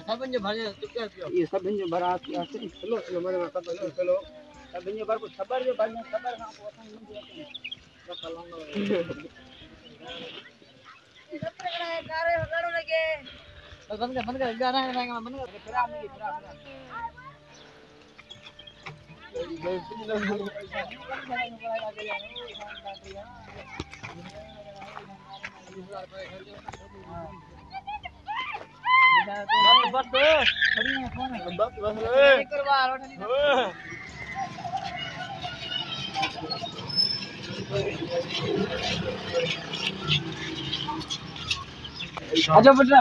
सब जो भरे ये सब जो भरा आते चलो चलो मेरे सब चलो सब जो भर को खबर जो भरने खबर ना को अपन नहीं देते बंद कर गाना गाएंगे बंद कर फिर आप नहीं फिर बस आजा बेटा